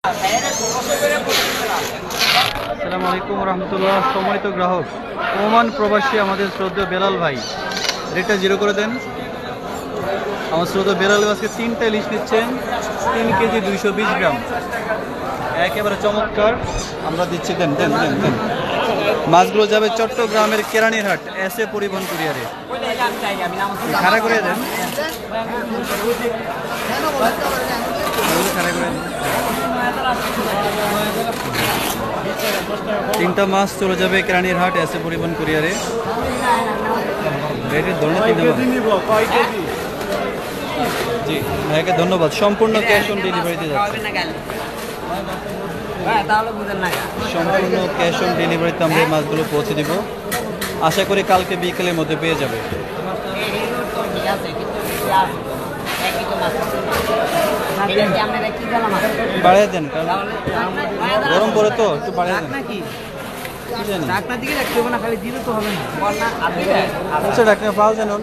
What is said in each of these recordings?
আসসালামু আলাইকুম রহমতুল্লাহ। সম্মানিত গ্রাহক, ওমান প্রবাসী আমাদের শ্রদ্ধেয় বেলাল ভাই, রেটটা 0 করে দেন। আমার শ্রদ্ধেয় বেলাল ভাই আজকে 3টা ইলিশ নিচ্ছেন, 3 কেজি 220 গ্রাম, একেবারে চমৎকার। আমরা দিচ্ছি, দেন দেন দেন দেন। মাছগুলো যাবে চট্টগ্রামের কেরানীরহাট এস এ পরিবহন কুরিয়ারে। খাড়া করে দেন, খাড়া করে দেন। 3টা মাছ চলে যাবে কেরানীরহাট এস এ পরিবহন কুরিয়ারে। রেটের ধন্যবাদ। জি ভাইকে ধন্যবাদ। সম্পূর্ণ ক্যাশ অন ডেলিভারিতে যাচ্ছে, সম্পূর্ণ ক্যাশ অন ডেলিভারিতে আমরা এই মাছগুলো পৌঁছে দিব। আশা করি কালকে বিকেলের মধ্যে পেয়ে যাবে। বাড়িয়ে দেন, কারণ গরম পড়ে তো একটু বাড়িয়ে দেন। আচ্ছা ডাক্তার পাওয়া জানুন।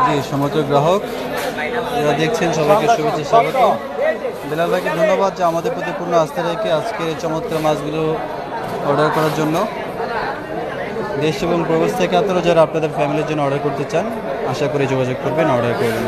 জি সমস্ত গ্রাহক যারা দেখছেন সবাইকে শুভেচ্ছা স্বাগত। বেলাল ভাইকে ধন্যবাদ যে আমাদের প্রতি পূর্ণ আস্থা রেখে আজকে চমৎকার মাছগুলো অর্ডার করার জন্য। দেশ এবং প্রবাস থেকে আপনারা যারা আপনাদের ফ্যামিলির জন্য অর্ডার করতে চান, আশা করি যোগাযোগ করবেন, অর্ডার করবেন।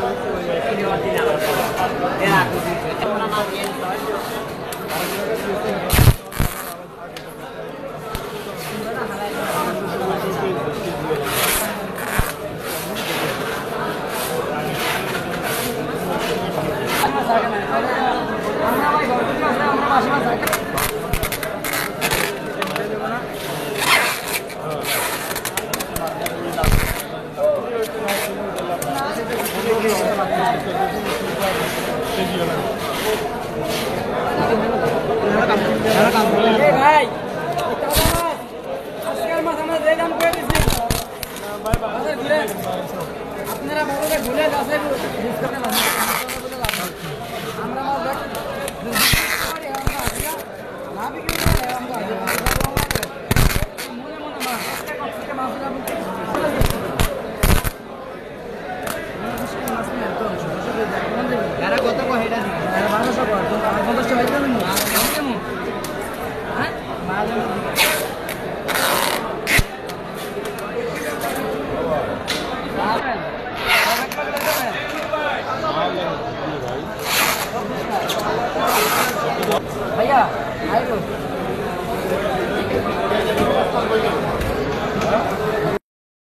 ভাই আজকের মাছ আমরা যে দাম করে দিচ্ছি আপনারা ঘুরে যাচ্ছে